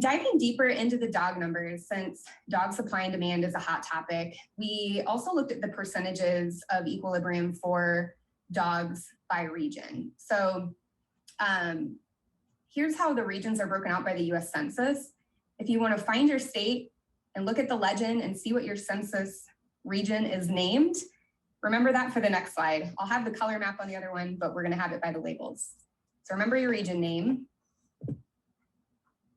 diving deeper into the dog numbers, since dog supply and demand is a hot topic, we also looked at the percentages of equilibrium for dogs by region. So here's how the regions are broken out by the US Census. If you want to find your state and look at the legend and see what your census region is named, remember that for the next slide. I'll have the color map on the other one, but we're going to have it by the labels. So remember your region name.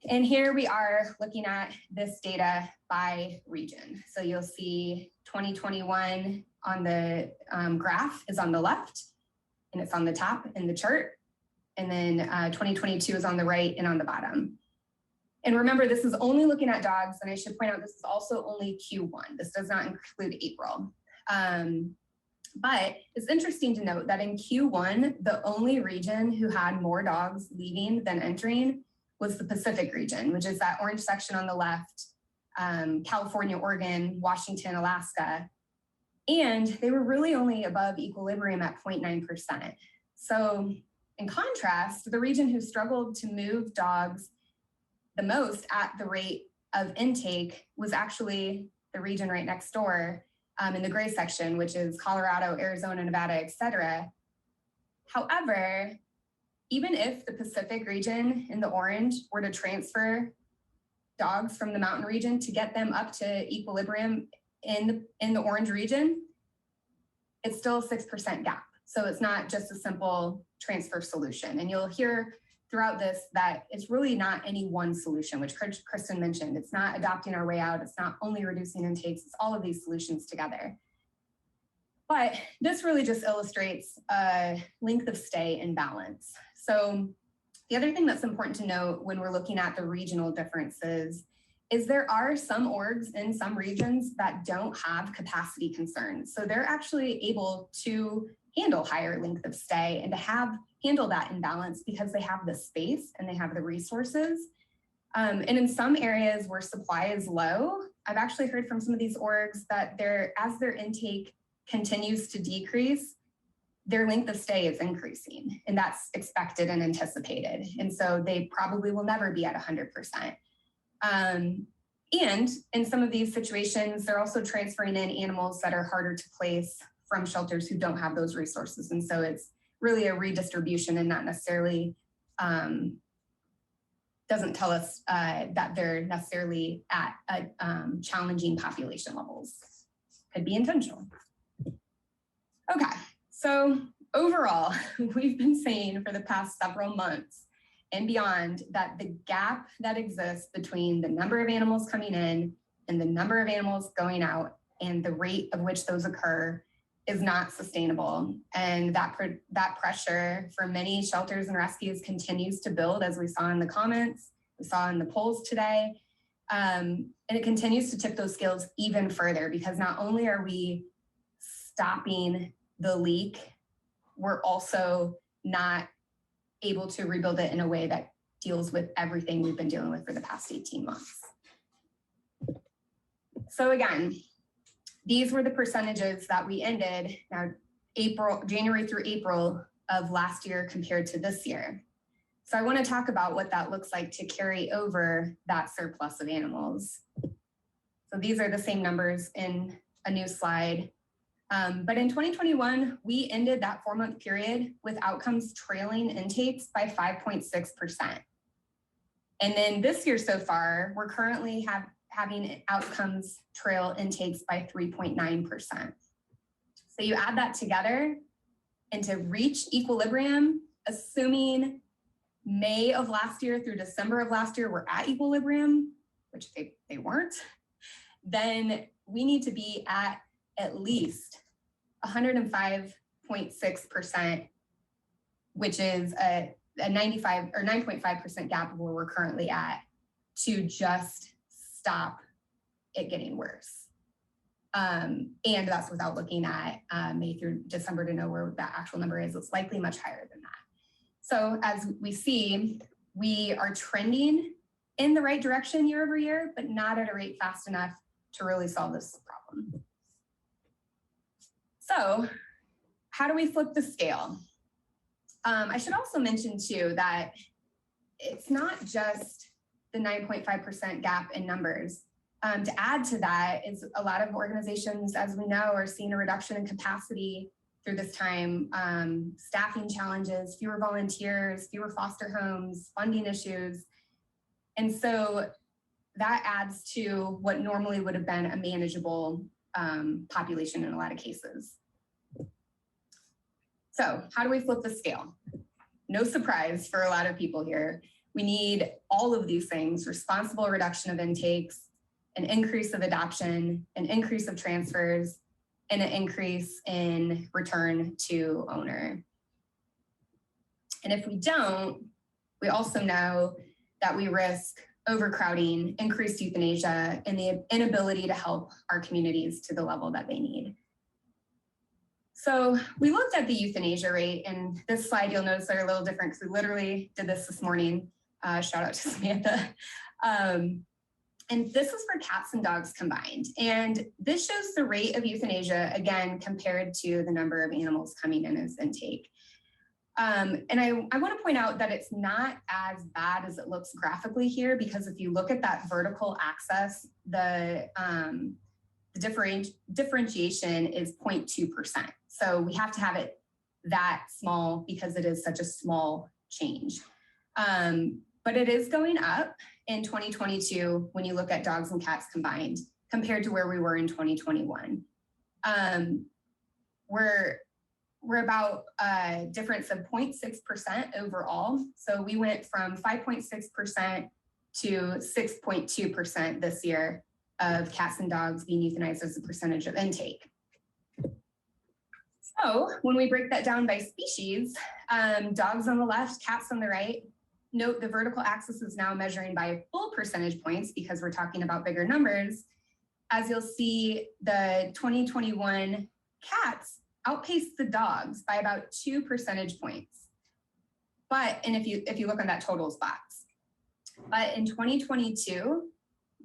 And here we are looking at this data by region. So you'll see 2021 on the graph is on the left, and it's on the top in the chart. And then 2022 is on the right and on the bottom. And remember, this is only looking at dogs, and I should point out this is also only Q1. This does not include April. But it's interesting to note that in Q1, the only region who had more dogs leaving than entering was the Pacific region, which is that orange section on the left, California, Oregon, Washington, Alaska. And they were really only above equilibrium at 0.9%. So in contrast, the region who struggled to move dogs the most at the rate of intake was actually the region right next door in the gray section, which is Colorado, Arizona, Nevada, et cetera. However, even if the Pacific region in the orange were to transfer dogs from the mountain region to get them up to equilibrium in the orange region, it's still a 6% gap. So it's not just a simple transfer solution. And you'll hear throughout this that it's really not any one solution, which Kristen mentioned. It's not adopting our way out. It's not only reducing intakes. It's all of these solutions together. But this really just illustrates a length of stay imbalance. So the other thing that's important to note when we're looking at the regional differences is there are some orgs in some regions that don't have capacity concerns. So they're actually able to handle higher length of stay and to handle that imbalance because they have the space and they have the resources. And in some areas where supply is low, I've actually heard from some of these orgs that as their intake continues to decrease, their length of stay is increasing, and that's expected and anticipated. And so they probably will never be at 100%. And in some of these situations, they're also transferring in animals that are harder to place from shelters who don't have those resources. And so it's really a redistribution and not necessarily, doesn't tell us that they're necessarily at challenging population levels. Could be intentional. Okay, so overall, we've been saying for the past several months and beyond that the gap that exists between the number of animals coming in and the number of animals going out and the rate of which those occur is not sustainable. And that pressure for many shelters and rescues continues to build, as we saw in the comments, we saw in the polls today. And it continues to tip those scales even further because not only are we stopping the leak, we're also not able to rebuild it in a way that deals with everything we've been dealing with for the past 18 months. So again, these were the percentages that we ended now January through April of last year compared to this year. So I want to talk about what that looks like to carry over that surplus of animals. So these are the same numbers in a new slide. But in 2021, we ended that 4-month period with outcomes trailing intakes by 5.6%. And then this year so far, we're currently having outcomes trail intakes by 3.9%. So you add that together, and to reach equilibrium, assuming May of last year through December of last year, we're at equilibrium, which they weren't, then we need to be at least 105.6%, which is a 95 or 9.5% gap of where we're currently at to just stop it getting worse. And that's without looking at May through December to know where that actual number is. It's likely much higher than that. So as we see, we are trending in the right direction year over year, but not at a rate fast enough to really solve this problem. So how do we flip the scale? I should also mention too that it's not just the 9.5% gap in numbers. To add to that is a lot of organizations, as we know, are seeing a reduction in capacity through this time, staffing challenges, fewer volunteers, fewer foster homes, funding issues. And so that adds to what normally would have been a manageable population in a lot of cases. So how do we flip the scale? No surprise for a lot of people here. We need all of these things: responsible reduction of intakes, an increase of adoption, an increase of transfers, and an increase in return to owner. And if we don't, we also know that we risk overcrowding, increased euthanasia, and the inability to help our communities to the level that they need. So we looked at the euthanasia rate, and this slide you'll notice are a little different because we literally did this morning. Shout out to Samantha. And this is for cats and dogs combined. And this shows the rate of euthanasia, again, compared to the number of animals coming in as intake. And I want to point out that it's not as bad as it looks graphically here, because if you look at that vertical axis, the differentiation is 0.2%. So we have to have it that small because it is such a small change. But it is going up in 2022 when you look at dogs and cats combined compared to where we were in 2021. We're about a difference of 0.6% overall. So we went from 5.6% to 6.2% this year of cats and dogs being euthanized as a percentage of intake. So when we break that down by species, dogs on the left, cats on the right, note the vertical axis is now measuring by full percentage points because we're talking about bigger numbers. As you'll see, the 2021 cats outpaced the dogs by about 2 percentage points. And if you look on that totals box, but in 2022,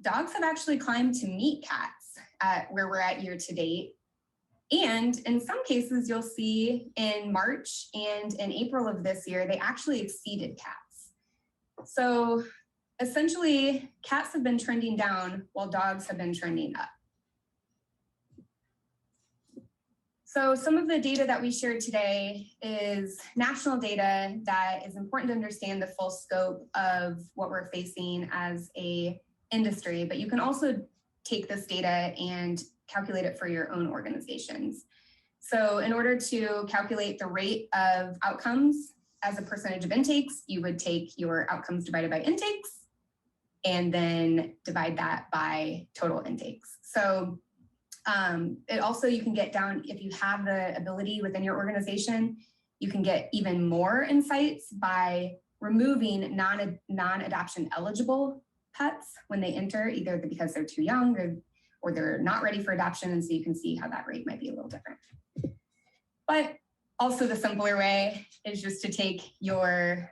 dogs have actually climbed to meet cats at where we're at year to date. And in some cases, you'll see in March and in April of this year, they actually exceeded cats. So essentially, cats have been trending down while dogs have been trending up. So some of the data that we shared today is national data that is important to understand the full scope of what we're facing as a industry, but you can also take this data and calculate it for your own organizations. So in order to calculate the rate of outcomes as a percentage of intakes, you would take your outcomes divided by intakes and then divide that by total intakes. So it also, you can get down, if you have the ability within your organization, you can get even more insights by removing non-adoption eligible pets when they enter, either because they're too young or they're not ready for adoption. And so you can see how that rate might be a little different. But also the simpler way is just to take your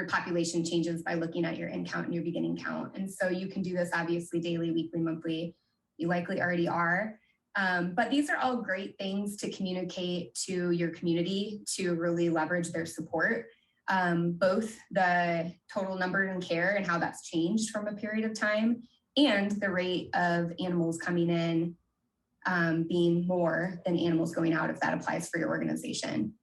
population changes by looking at your end count and your beginning count. And so you can do this obviously daily, weekly, monthly. You likely already are. But these are all great things to communicate to your community to really leverage their support. Both the total number in care and how that's changed from a period of time, and the rate of animals coming in being more than animals going out, if that applies for your organization.